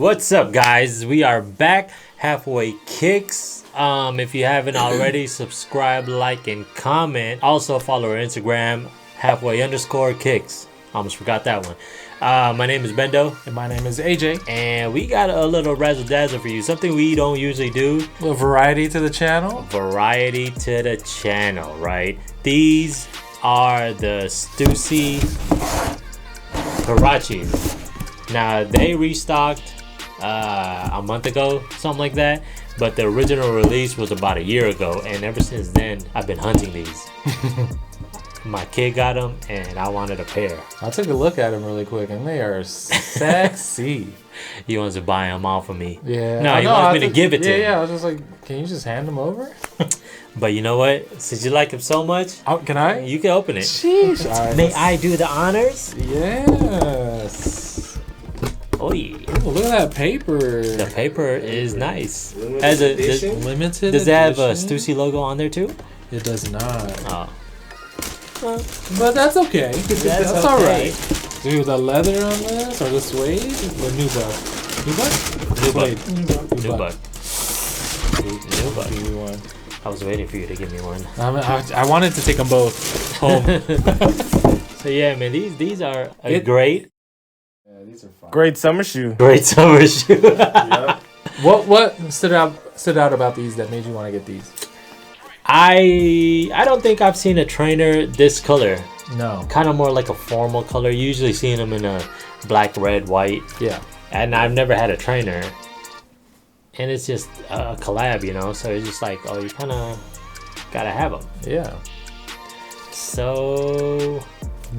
What's up, guys? We are back. Halfway Kicks. If you haven't already, subscribe, like, and comment. Also follow our Instagram, halfway_kicks. Almost forgot that one. My name is Bendo. And my name is AJ. And we got a little razzle dazzle for you. Something we don't usually do. A little variety to the channel. Variety to the channel, right? These are the Stussy Harachis. Now, they restocked a month ago, something like that. But the original release was about a year ago. And ever since then, I've been hunting these. My kid got them, and I wanted a pair. I took a look at them really quick, and they are sexy. He wants to buy them off of me. Yeah. No, he wants me to give it to him. Yeah, I was just like, can you just hand them over? But you know what? Since you like him so much, Can I? you can open it. Sheesh. Right, May I do the honors? Yes. Oh yeah. Ooh, look at that paper. The paper is nice. Limited As a edition? Limited does it have a edition? Stussy logo on there too? It does not. Oh, But that's okay. That's okay. all right. Dude, the leather on this, or the suede, or nubuck? Nubuck? New bug. Suede. New bug. New bug. Give me one. I was waiting for you to give me one. I wanted to take them both home. So yeah, man, these are great. Yeah, these are fun. Great summer shoe. Great summer shoe. Yep. What stood out about these that made you want to get these? I don't think I've seen a trainer this color. No. Kind of more like a formal color. Usually seeing them in a black, red, white. Yeah. And I've never had a trainer. And it's just a collab, you know? So it's just like, oh, you kind of gotta have them. Yeah. So...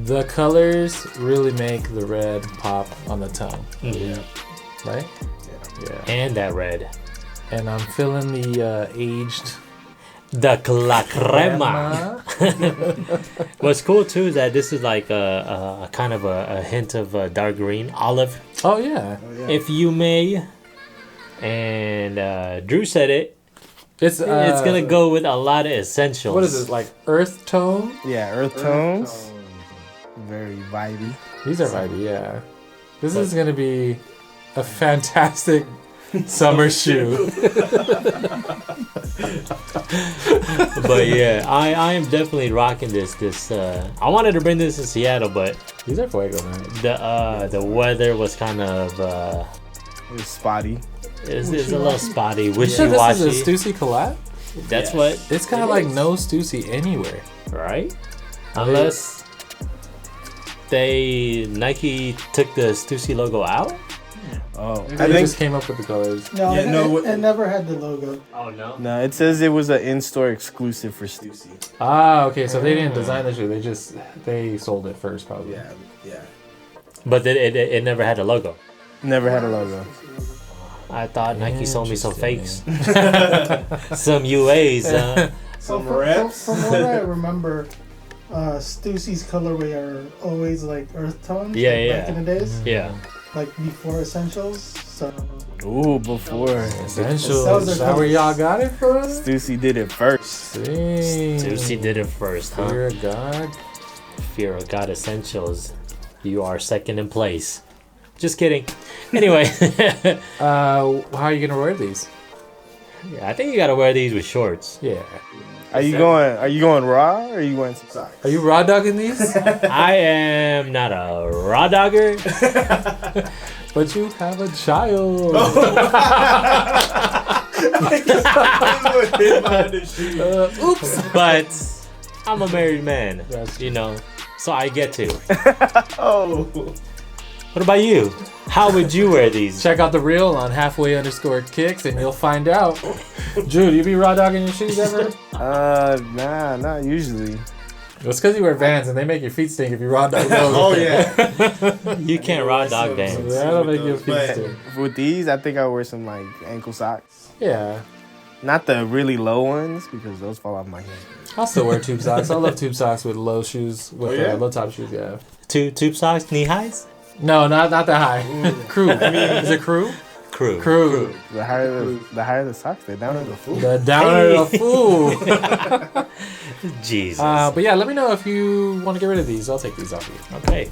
The colors really make the red pop on the tongue. Mhm. Right? Yeah. And that red. And I'm feeling the aged... The La Crema. What's cool too is that this is like a kind of a hint of dark green, olive, Oh, yeah. if you may. And Drew said it. It's It's gonna go with a lot of essentials. What is this, like earth tone? Yeah, earth tones. Very vibey. These are vibey, yeah. This is going to be a fantastic summer shoe. But yeah, I am definitely rocking this. I wanted to bring this to Seattle, but These are fuego, man. the weather was kind of It was spotty. it's a little spotty, You sure wishy-washy. this is a Stussy collab? That's Yes. what, It's kind of like no Stussy anywhere. right? Unless Nike took the Stussy logo out. Oh, They I think just came up with the colors. No, Yeah, no, it never had the logo. Oh no. no. It says it was an in-store exclusive for Stussy. Ah, okay. So they didn't design the shoe. They sold it first, probably. Yeah. But it never had a logo. Never had a logo. I thought Nike sold me some fakes, Interesting. some UAs. Some From reps. what I remember, Stussy's colorway are always like earth tones. Yeah, like yeah. Back in the days, Yeah. like before Essentials. So Ooh, before Essentials. Those are Is that where colors. y'all got it from? Stussy did it first. Stussy did it first, huh? Fear of God. Fear of God Essentials. You are second in place. Just kidding. Anyway, How are you gonna wear these? yeah, I think you gotta wear these with shorts. Yeah. Are you going raw or are you going some socks? Are you raw dogging these? I am not a raw dogger, But you have a child. Oops. but I'm a married man. That's You know, so I get to. Oh, What about you? How would you wear these? Check out the reel on halfway_kicks and you'll find out. Drew, do you be raw dogging your shoes ever? nah, not usually. It's because you wear Vans and they make your feet stink if you raw dog those. Oh yeah. You can't raw dog dance. That'll make your feet But stink. with these, I think I'll wear some like ankle socks. Yeah. Not the really low ones because those fall off my hand. I'll still wear tube socks. I love tube socks with low shoes, with low top shoes, yeah. Tube socks, knee highs? No, not that high. Crew. Is it crew? Crew. Crew. The higher the socks, the downer the food. The downer of fool. Jesus. But yeah, let me know if you want to get rid of these. I'll take these off of you. Okay.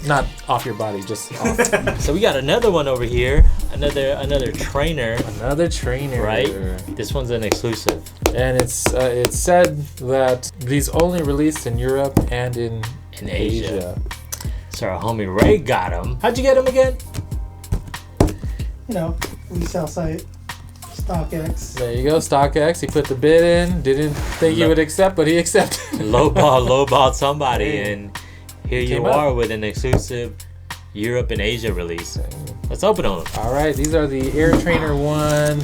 Not off your body, just off. So we got another one over here. Another trainer. Another trainer. Right? This one's an exclusive. And it's said that these only released in Europe and in Asia. So our homie Ray got him. How'd you get him again? You know, resale site, StockX. There you go, StockX. He put the bid in. Didn't think he would accept, but he accepted. Lowball somebody, Hey. and here you Came up. are with an exclusive Europe and Asia release. Let's open them. All right, these are the Air Trainer 1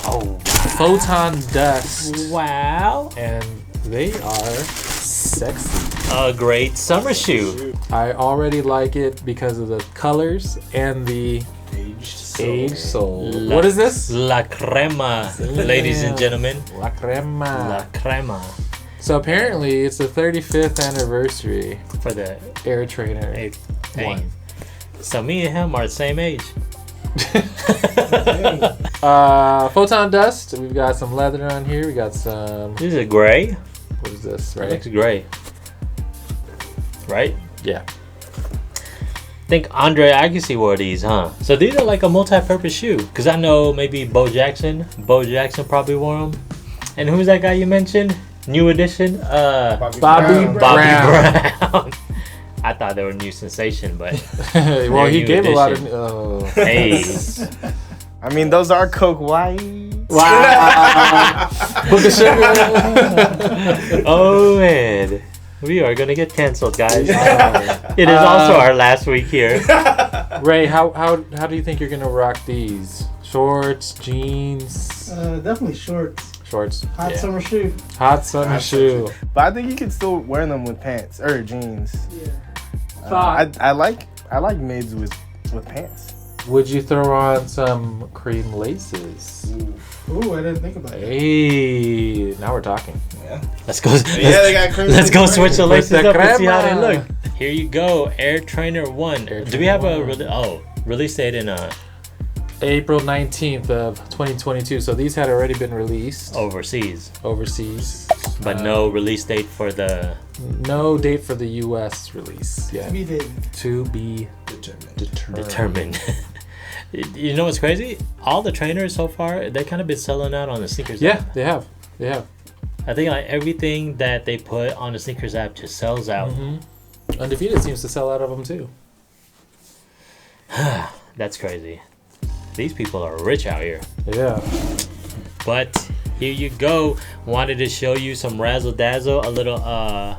Oh, Photon Dust. wow. And they are sexy. A great summer shoe. I already like it because of the colors and the aged sole. What is this? La crema, ladies and gentlemen. La crema. La crema. So apparently it's the 35th anniversary For the Air Trainer hey, 1. So me and him are the same age. Photon Dust. We've got some leather on here. We got some. This is gray. What is this? It Right? looks gray. Right? Yeah. I think Andre Agassi wore these, huh? So these are like a multi-purpose shoe. Because I know maybe Bo Jackson probably wore them. And who's that guy you mentioned? New edition? Bobby Bobby Brown. Brown. I thought they were a new sensation, but Well, he new gave a lot of. edition. Oh. hey. I mean, those are Coke White. Wow. Book of sugar. Oh man. We are gonna get canceled, guys. It is also our last week here. Ray, how do you think you're gonna rock these? Shorts, jeans, Definitely shorts. shorts. Hot Yeah. summer shoe. Hot summer shoe. But I think you can still wear them with pants or jeans. Yeah. I like mids with pants. Would you throw on some cream laces? Ooh, I didn't think about it. Hey, now we're talking. Let's go. They got cream. Let's go switch the laces the up and see how they crema. look. Here you go, Air Trainer 1. Air Do we Trainer have a 1. release date in April 19th of 2022. So these had already been released overseas, overseas, but no release date for the. no date for the U.S. release yet. We did. To be determined. You know what's crazy? All the trainers so far, they kind of been selling out on the sneakers Yeah, app. they have. They have. I think like everything that they put on the sneakers app just sells out. Undefeated seems to sell out of them too. That's crazy. These people are rich out here. Yeah. But here you go. Wanted to show you some razzle dazzle, a little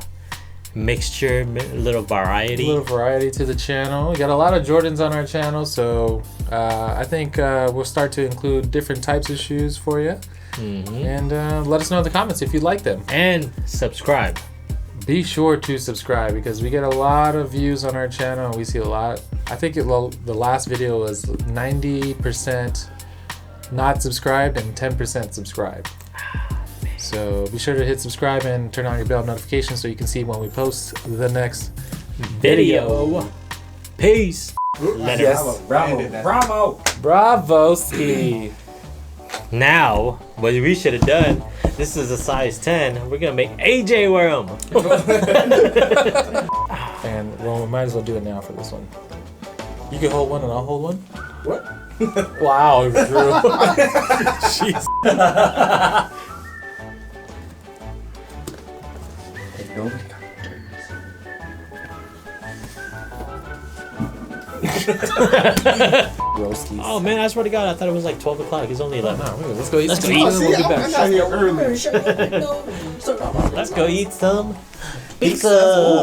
mixture, a little variety. A little variety to the channel. We got a lot of Jordans on our channel, so I think we'll start to include different types of shoes for you. And let us know in the comments if you like them. And subscribe. Be sure to subscribe because we get a lot of views on our channel. We see a lot. I think the last video was 90% not subscribed and 10% subscribed. So be sure to hit subscribe and turn on your bell notifications so you can see when we post the next Video. Peace. Later. Bravo ski. Now, what we should have done, this is a size 10. We're going to make AJ wear them. And well, we might as well do it now for this one. You can hold one and I'll hold one. What? Wow, Drew. Jeez. Roasties. Oh man, I swear to God, I thought it was like 12 o'clock. It's only 11. No, let's go eat Let's some go eat. pizza and we'll be back. got here early. Let's go eat some pizza.